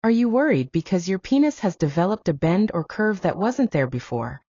Are you worried because your penis has developed a bend or curve that wasn't there before?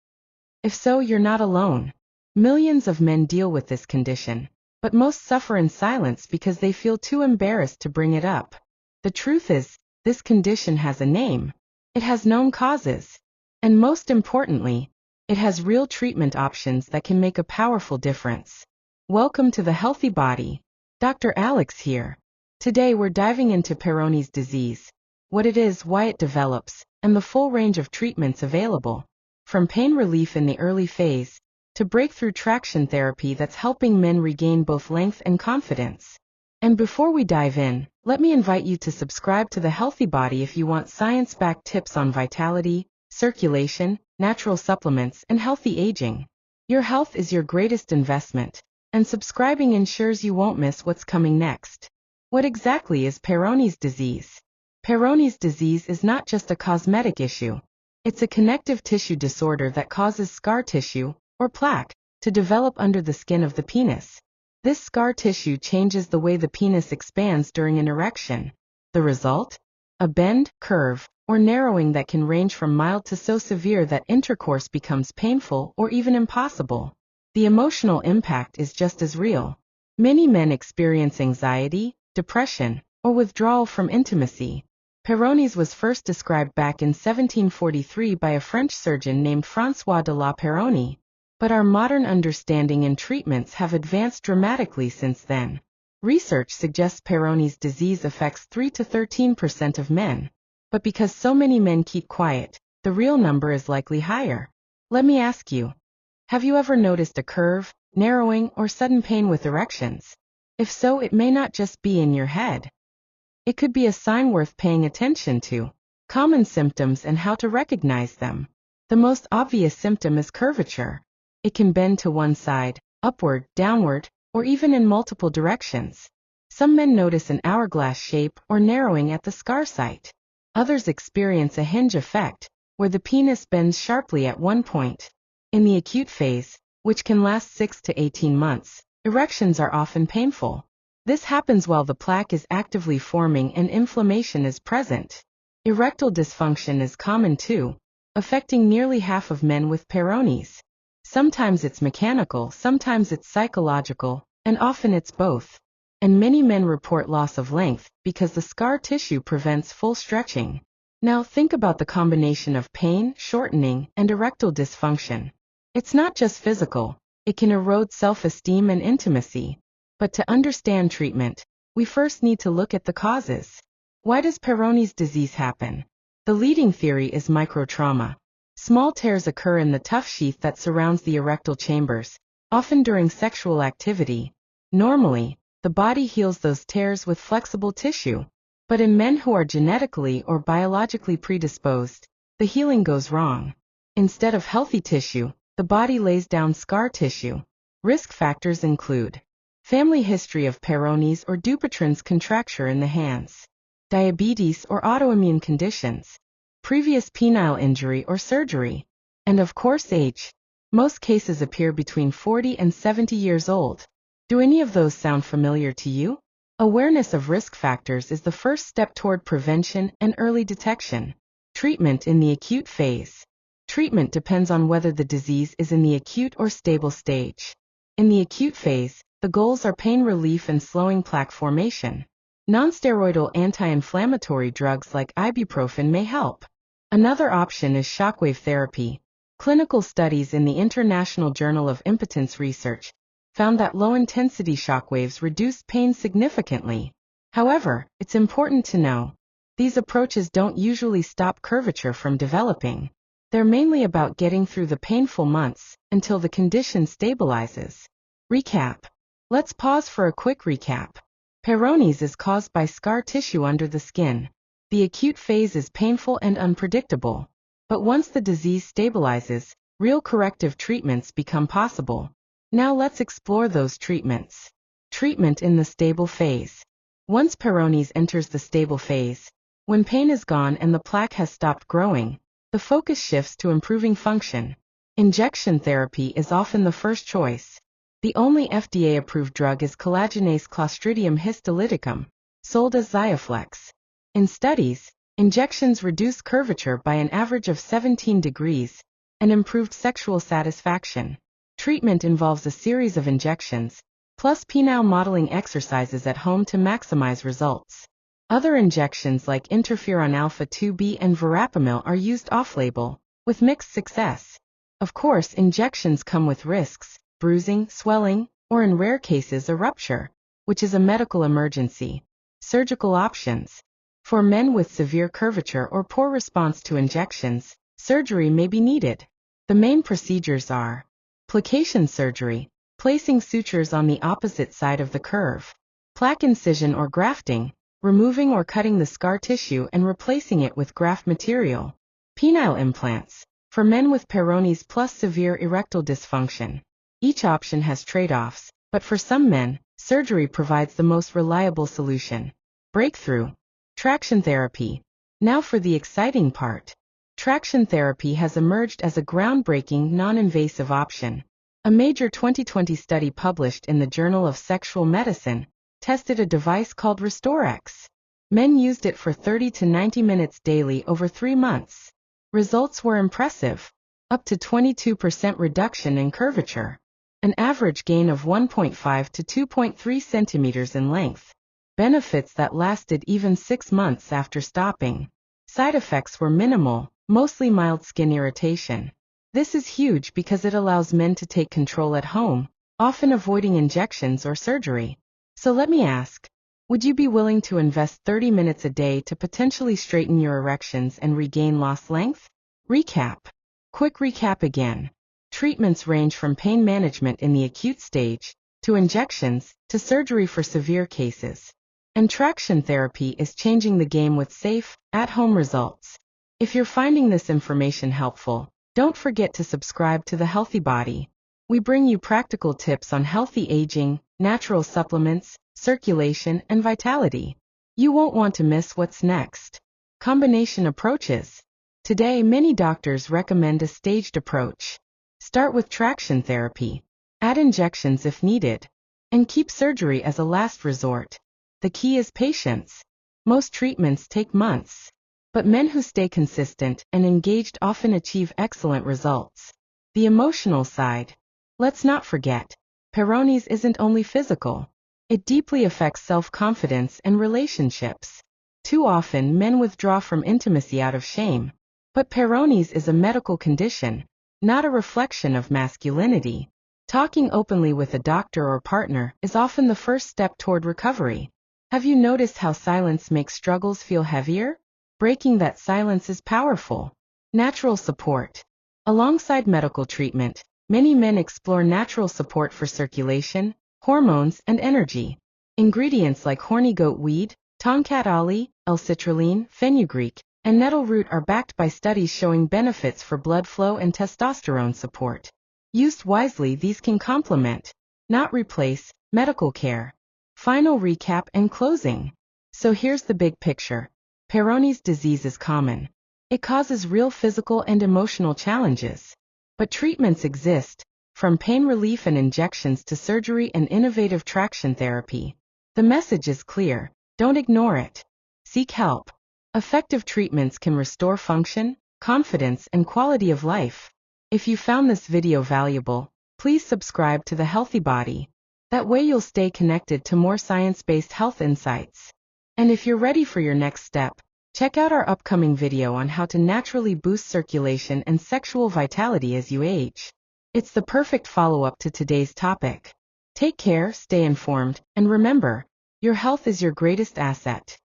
If so, you're not alone. Millions of men deal with this condition, but most suffer in silence because they feel too embarrassed to bring it up. The truth is, this condition has a name. It has known causes. And most importantly, it has real treatment options that can make a powerful difference. Welcome to the Healthy Body. Dr. Alex here. Today we're diving into Peyronie's disease, what it is, why it develops, and the full range of treatments available. From pain relief in the early phase, to breakthrough traction therapy that's helping men regain both length and confidence. And before we dive in, let me invite you to subscribe to the Healthy Body if you want science-backed tips on vitality, circulation, natural supplements, and healthy aging. Your health is your greatest investment, and subscribing ensures you won't miss what's coming next. What exactly is Peyronie's disease? Peyronie's disease is not just a cosmetic issue. It's a connective tissue disorder that causes scar tissue, or plaque, to develop under the skin of the penis. This scar tissue changes the way the penis expands during an erection. The result? A bend, curve, or narrowing that can range from mild to so severe that intercourse becomes painful or even impossible. The emotional impact is just as real. Many men experience anxiety, depression, or withdrawal from intimacy. Peyronie's was first described back in 1743 by a French surgeon named François de la Peyronie. But our modern understanding and treatments have advanced dramatically since then. Research suggests Peyronie's disease affects 3 to 13% of men. But because so many men keep quiet, the real number is likely higher. Let me ask you, have you ever noticed a curve, narrowing, or sudden pain with erections? If so, it may not just be in your head. It could be a sign worth paying attention to. Common symptoms and how to recognize them. The most obvious symptom is curvature. It can bend to one side, upward, downward, or even in multiple directions. Some men notice an hourglass shape or narrowing at the scar site. Others experience a hinge effect, where the penis bends sharply at one point. In the acute phase, which can last 6 to 18 months, erections are often painful. This happens while the plaque is actively forming and inflammation is present. Erectile dysfunction is common too, affecting nearly half of men with Peyronie's. Sometimes it's mechanical, sometimes it's psychological, and often it's both. And many men report loss of length because the scar tissue prevents full stretching. Now think about the combination of pain, shortening, and erectile dysfunction. It's not just physical, it can erode self-esteem and intimacy. But to understand treatment, we first need to look at the causes. Why does Peyronie's disease happen? The leading theory is microtrauma. Small tears occur in the tough sheath that surrounds the erectile chambers, often during sexual activity. Normally, the body heals those tears with flexible tissue. But in men who are genetically or biologically predisposed, the healing goes wrong. Instead of healthy tissue, the body lays down scar tissue. Risk factors include family history of Peyronie's or Dupuytren's contracture in the hands, diabetes or autoimmune conditions, previous penile injury or surgery, and of course age. Most cases appear between 40 and 70 years old. Do any of those sound familiar to you? Awareness of risk factors is the first step toward prevention and early detection. Treatment in the acute phase. Treatment depends on whether the disease is in the acute or stable stage. In the acute phase, the goals are pain relief and slowing plaque formation. Nonsteroidal anti-inflammatory drugs like ibuprofen may help. Another option is shockwave therapy. Clinical studies in the International Journal of Impotence Research found that low-intensity shockwaves reduce pain significantly. However, it's important to know, these approaches don't usually stop curvature from developing. They're mainly about getting through the painful months until the condition stabilizes. Recap. Let's pause for a quick recap. Peyronie's is caused by scar tissue under the skin. The acute phase is painful and unpredictable. But once the disease stabilizes, real corrective treatments become possible. Now let's explore those treatments. Treatment in the stable phase. Once Peyronie's enters the stable phase, when pain is gone and the plaque has stopped growing, the focus shifts to improving function. Injection therapy is often the first choice. The only FDA-approved drug is collagenase Clostridium histolyticum, sold as Xiaflex. In studies, Injections reduce curvature by an average of 17 degrees and improved sexual satisfaction. Treatment involves a series of injections, plus penile modeling exercises at home to maximize results. Other injections like interferon alpha-2b and verapamil are used off-label, with mixed success. Of course, injections come with risks, bruising, swelling, or in rare cases a rupture, which is a medical emergency. Surgical options. For men with severe curvature or poor response to injections, surgery may be needed. The main procedures are plication surgery, placing sutures on the opposite side of the curve; plaque incision or grafting, removing or cutting the scar tissue and replacing it with graft material; penile implants, for men with Peyronie's plus severe erectile dysfunction. Each option has trade-offs, but for some men, surgery provides the most reliable solution. Breakthrough. Traction therapy. Now for the exciting part. Traction therapy has emerged as a groundbreaking non-invasive option. A major 2020 study published in the Journal of Sexual Medicine tested a device called RestoreX. Men used it for 30 to 90 minutes daily over 3 months. Results were impressive. Up to 22% reduction in curvature. An average gain of 1.5 to 2.3 centimeters in length. Benefits that lasted even 6 months after stopping. Side effects were minimal, mostly mild skin irritation. This is huge because it allows men to take control at home, often avoiding injections or surgery. So let me ask, would you be willing to invest 30 minutes a day to potentially straighten your erections and regain lost length? Recap. Quick recap again. Treatments range from pain management in the acute stage, to injections, to surgery for severe cases. And traction therapy is changing the game with safe, at-home results. If you're finding this information helpful, don't forget to subscribe to The Healthy Body. We bring you practical tips on healthy aging, natural supplements, circulation, and vitality. You won't want to miss what's next. Combination approaches. Today, many doctors recommend a staged approach. Start with traction therapy. Add injections if needed. And keep surgery as a last resort. The key is patience. Most treatments take months. But men who stay consistent and engaged often achieve excellent results. The emotional side. Let's not forget, Peyronie's isn't only physical. It deeply affects self-confidence and relationships. Too often men withdraw from intimacy out of shame. But Peyronie's is a medical condition, not a reflection of masculinity. Talking openly with a doctor or partner is often the first step toward recovery. Have you noticed how silence makes struggles feel heavier? Breaking that silence is powerful. Natural support. Alongside medical treatment, many men explore natural support for circulation, hormones, and energy. Ingredients like horny goat weed, tomcat ollie, L-citrulline, fenugreek, and nettle root are backed by studies showing benefits for blood flow and testosterone support. Used wisely, these can complement, not replace, medical care. Final recap and closing. So here's the big picture. Peyronie's disease is common. It causes real physical and emotional challenges. But treatments exist, from pain relief and injections to surgery and innovative traction therapy. The message is clear. Don't ignore it. Seek help. Effective treatments can restore function, confidence, and quality of life. If you found this video valuable, please subscribe to The Healthy Body. That way you'll stay connected to more science-based health insights. And if you're ready for your next step, check out our upcoming video on how to naturally boost circulation and sexual vitality as you age. It's the perfect follow-up to today's topic. Take care, stay informed, and remember, your health is your greatest asset.